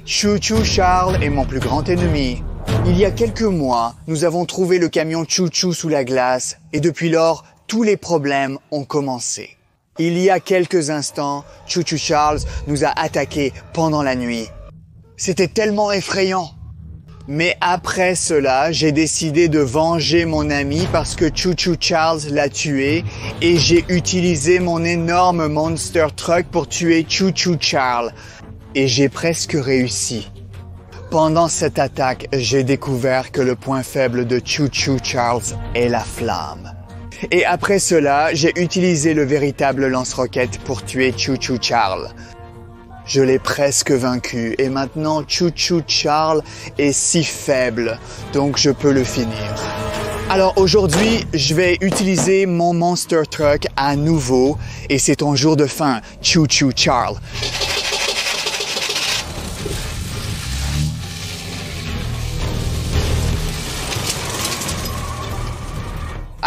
Chou Chou Charles est mon plus grand ennemi. Il y a quelques mois, nous avons trouvé le camion Chou Chou sous la glace et depuis lors, tous les problèmes ont commencé. Il y a quelques instants, Chou Chou Charles nous a attaqués pendant la nuit. C'était tellement effrayant. Mais après cela, j'ai décidé de venger mon ami parce que Chou Chou Charles l'a tué et j'ai utilisé mon énorme monster truck pour tuer Chou Chou Charles. Et j'ai presque réussi. Pendant cette attaque, j'ai découvert que le point faible de Chou Chou Charles est la flamme. Et après cela, j'ai utilisé le véritable lance-roquette pour tuer Chou Chou Charles. Je l'ai presque vaincu et maintenant Chou Chou Charles est si faible, donc je peux le finir. Alors aujourd'hui, je vais utiliser mon Monster Truck à nouveau et c'est ton jour de fin, Chou Chou Charles.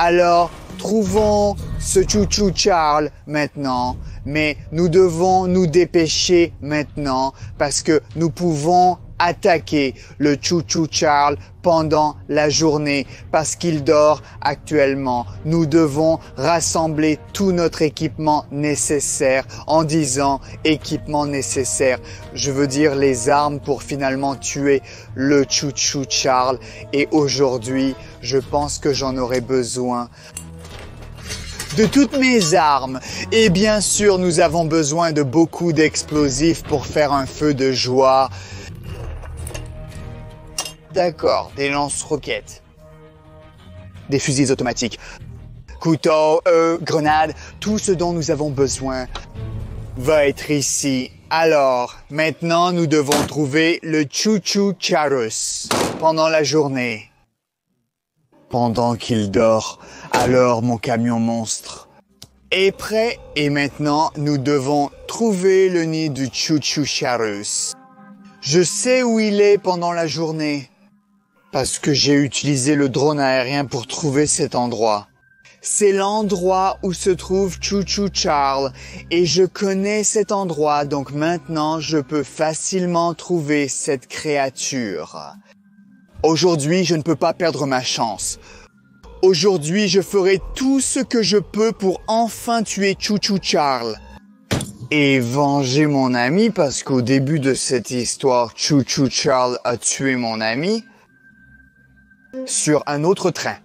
Alors, trouvons ce Chou Chou Charles maintenant, mais nous devons nous dépêcher maintenant parce que nous pouvons attaquer le Chou Chou Charles pendant la journée parce qu'il dort actuellement. Nous devons rassembler tout notre équipement nécessaire en disant équipement nécessaire. Je veux dire les armes pour finalement tuer le Chou Chou Charles et aujourd'hui, je pense que j'en aurai besoin de toutes mes armes. Et bien sûr, nous avons besoin de beaucoup d'explosifs pour faire un feu de joie. D'accord, des lance-roquettes, des fusils automatiques, couteaux, grenades, tout ce dont nous avons besoin va être ici. Alors, maintenant, nous devons trouver le Chou Chou Charus pendant la journée. Pendant qu'il dort, alors mon camion monstre est prêt et maintenant nous devons trouver le nid du Chou Chou Charus. Je sais où il est pendant la journée parce que j'ai utilisé le drone aérien pour trouver cet endroit. C'est l'endroit où se trouve Chou Chou Charles et je connais cet endroit donc maintenant je peux facilement trouver cette créature. Aujourd'hui, je ne peux pas perdre ma chance. Aujourd'hui, je ferai tout ce que je peux pour enfin tuer Chou Chou Charles. Et venger mon ami parce qu'au début de cette histoire, Chou Chou Charles a tué mon ami sur un autre train.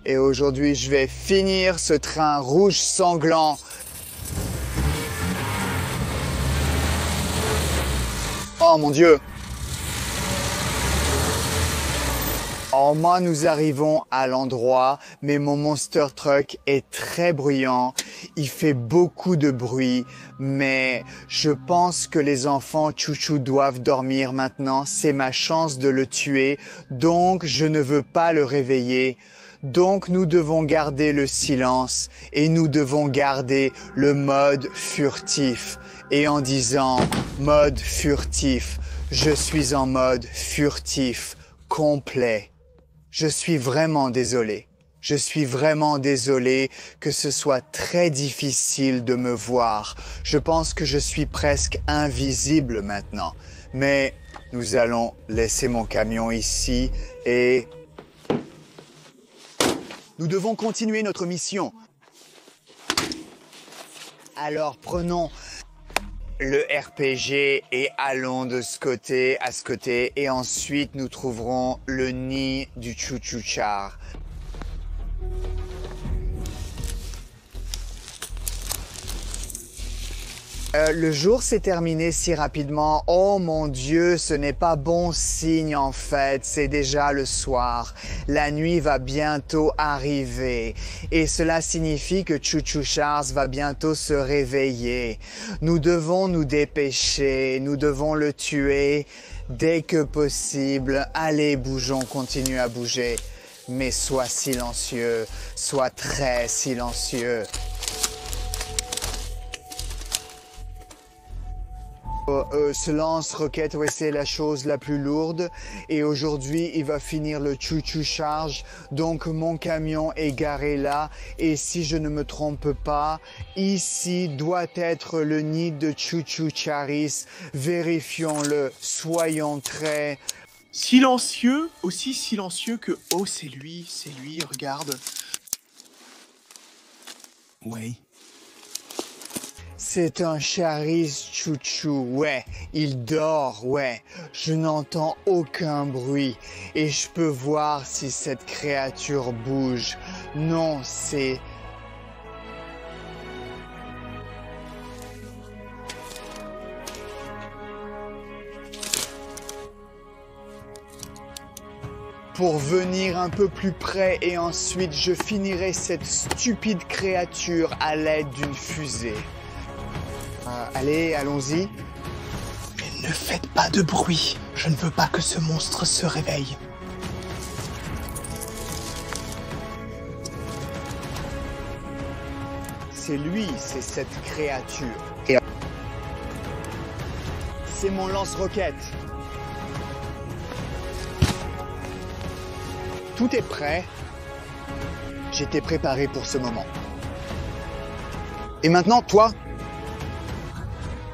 Et aujourd'hui, je vais finir ce train rouge sanglant. Oh mon Dieu! En moi, nous arrivons à l'endroit, mais mon Monster Truck est très bruyant. Il fait beaucoup de bruit, mais je pense que les enfants Chouchou doivent dormir maintenant. C'est ma chance de le tuer, donc je ne veux pas le réveiller. Donc nous devons garder le silence et nous devons garder le mode furtif. Et en disant mode furtif, je suis en mode furtif complet. Je suis vraiment désolé. Je suis vraiment désolé que ce soit très difficile de me voir. Je pense que je suis presque invisible maintenant. Mais nous allons laisser mon camion ici et nous devons continuer notre mission. Alors prenons le RPG et allons de ce côté à ce côté et ensuite nous trouverons le nid du Chou Chou Charles. Le jour s'est terminé si rapidement. Oh mon Dieu, ce n'est pas bon signe en fait. C'est déjà le soir. La nuit va bientôt arriver. Et cela signifie que Chou Chou Charles va bientôt se réveiller. Nous devons nous dépêcher. Nous devons le tuer dès que possible. Allez, bougeons, continue à bouger. Mais sois silencieux. Sois très silencieux. Ce lance-roquette, ouais, c'est la chose la plus lourde. Et aujourd'hui, il va finir le chou-chou charge. Donc, mon camion est garé là. Et si je ne me trompe pas, ici doit être le nid de Chou-Chou Charis. Vérifions-le. Soyons très... Silencieux, aussi silencieux que... Oh, c'est lui, regarde. Ouais. C'est un Charis Chouchou, ouais, il dort, ouais. Je n'entends aucun bruit et je peux voir si cette créature bouge. Non, c'est... Pour venir un peu plus près et ensuite je finirai cette stupide créature à l'aide d'une fusée. Allez, allons-y. Mais ne faites pas de bruit. Je ne veux pas que ce monstre se réveille. C'est lui, c'est cette créature. Et... c'est mon lance-roquette. Tout est prêt. J'étais préparé pour ce moment. Et maintenant, toi?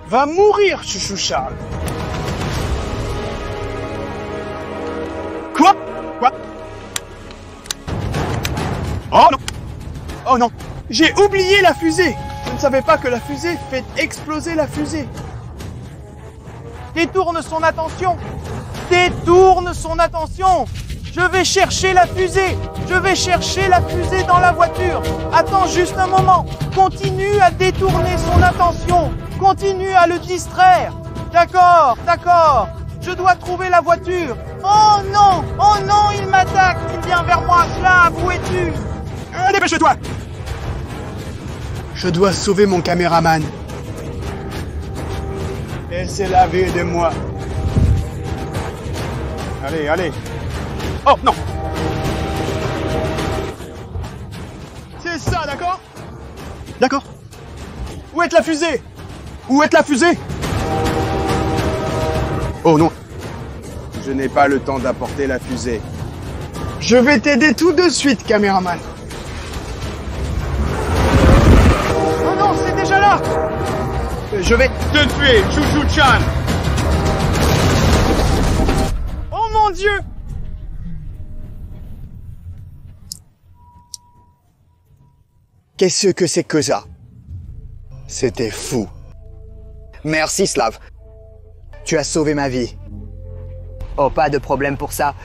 Va mourir, Chouchou Charles. Quoi? Oh non! Oh non! J'ai oublié la fusée! Je ne savais pas que la fusée fait exploser la fusée. Détourne son attention! Détourne son attention! Je vais chercher la fusée! Je vais chercher la fusée dans la voiture! Attends juste un moment! Continue à détourner son attention! Continue à le distraire! D'accord, d'accord! Je dois trouver la voiture! Oh non! Oh non, il m'attaque! Il vient vers moi! Slav, où es-tu? Dépêche-toi! Je dois sauver mon caméraman. Laissez la vie de moi. Allez, allez! Oh non! C'est ça, d'accord? D'accord. Où est la fusée? Où est la fusée? Oh non! Je n'ai pas le temps d'apporter la fusée. Je vais t'aider tout de suite, caméraman. Oh non, c'est déjà là! Je vais Te tuer, Chouchou-chan! Oh mon Dieu! Qu'est-ce que c'est que ça? C'était fou. Merci, Slav. Tu as sauvé ma vie. Oh, pas de problème pour ça.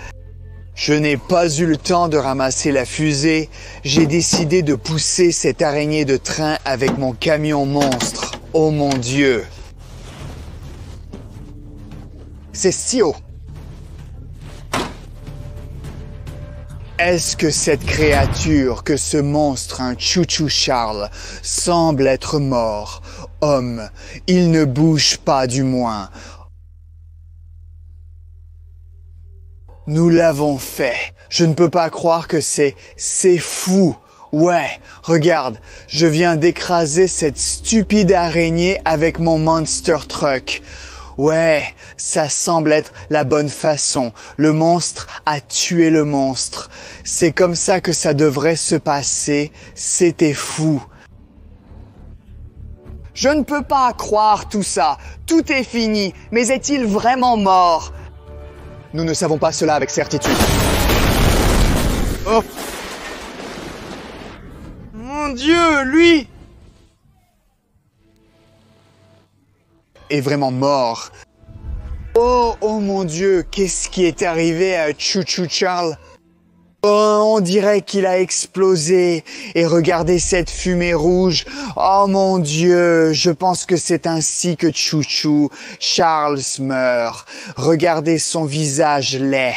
Je n'ai pas eu le temps de ramasser la fusée. J'ai décidé de pousser cette araignée de train avec mon camion monstre. Oh mon Dieu. C'est si haut. Est-ce que cette créature, que ce monstre, un Chouchou Charles, semble être mort? Homme, il ne bouge pas du moins. Nous l'avons fait. Je ne peux pas croire que c'est fou. Ouais, regarde, je viens d'écraser cette stupide araignée avec mon monster truck. Ouais, ça semble être la bonne façon. Le monstre a tué le monstre. C'est comme ça que ça devrait se passer. C'était fou. Je ne peux pas croire tout ça. Tout est fini. Mais est-il vraiment mort? Nous ne savons pas cela avec certitude. Oh! Mon Dieu, lui! Est vraiment mort. Oh, oh mon Dieu, qu'est-ce qui est arrivé à Chouchou Charles? Oh, on dirait qu'il a explosé. Et regardez cette fumée rouge. Oh mon Dieu, je pense que c'est ainsi que Chouchou Charles meurt. Regardez son visage laid.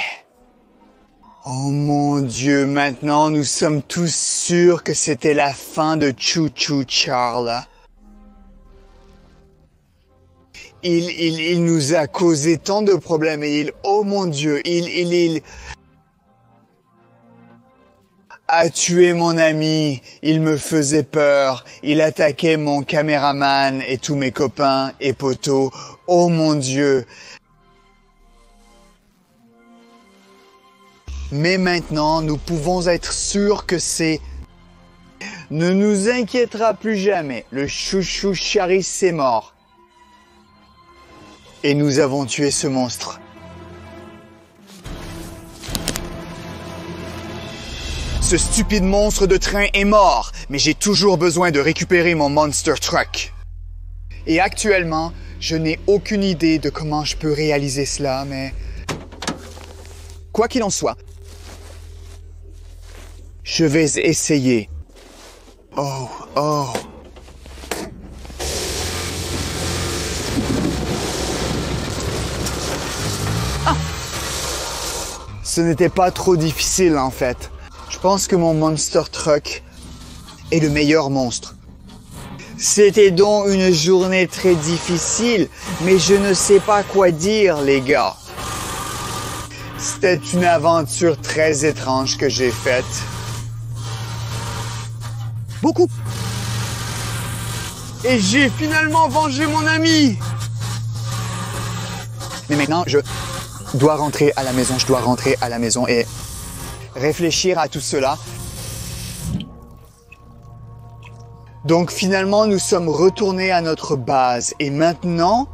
Oh mon Dieu, maintenant nous sommes tous sûrs que c'était la fin de Chouchou Charles. Il nous a causé tant de problèmes et oh mon Dieu, a tué mon ami. Il me faisait peur. Il attaquait mon caméraman et tous mes copains et potos. Oh mon Dieu. Mais maintenant, nous pouvons être sûrs que ne nous inquiétera plus jamais. Le chouchou Charis est mort. Et nous avons tué ce monstre. Ce stupide monstre de train est mort, mais j'ai toujours besoin de récupérer mon Monster Truck. Et actuellement, je n'ai aucune idée de comment je peux réaliser cela, mais... Quoi qu'il en soit, je vais essayer. Oh. Ah! Ce n'était pas trop difficile en fait. Je pense que mon Monster Truck est le meilleur monstre. C'était donc une journée très difficile, mais je ne sais pas quoi dire, les gars. C'était une aventure très étrange que j'ai faite. Beaucoup. Et j'ai finalement vengé mon ami. Mais maintenant, je dois rentrer à la maison. Je dois rentrer à la maison et réfléchir à tout cela. Donc finalement, nous sommes retournés à notre base. Et maintenant,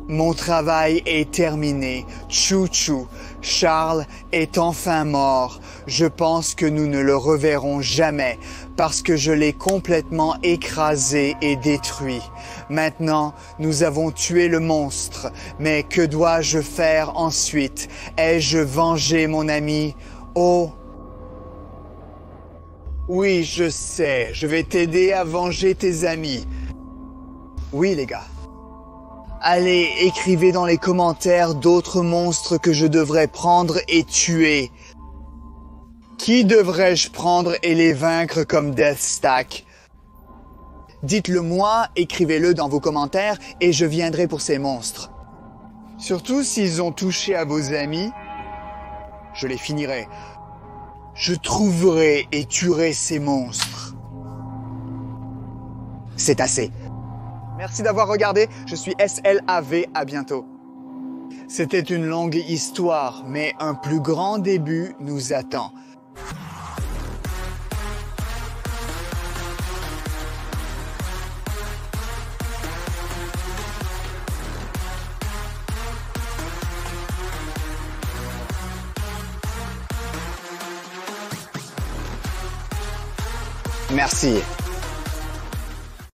mon travail est terminé. Chouchou, Charles est enfin mort. Je pense que nous ne le reverrons jamais parce que je l'ai complètement écrasé et détruit. Maintenant, nous avons tué le monstre. Mais que dois-je faire ensuite? Ai-je vengé mon ami? Oh! Oui, je sais. Je vais t'aider à venger tes amis. Oui, les gars. Allez, écrivez dans les commentaires d'autres monstres que je devrais prendre et tuer. Qui devrais-je prendre et les vaincre comme Deathstack? Dites-le moi, écrivez-le dans vos commentaires et je viendrai pour ces monstres. Surtout s'ils ont touché à vos amis, je les finirai. Je trouverai et tuerai ces monstres. C'est assez. Merci d'avoir regardé, je suis SLAV, à bientôt. C'était une longue histoire, mais un plus grand début nous attend. Merci.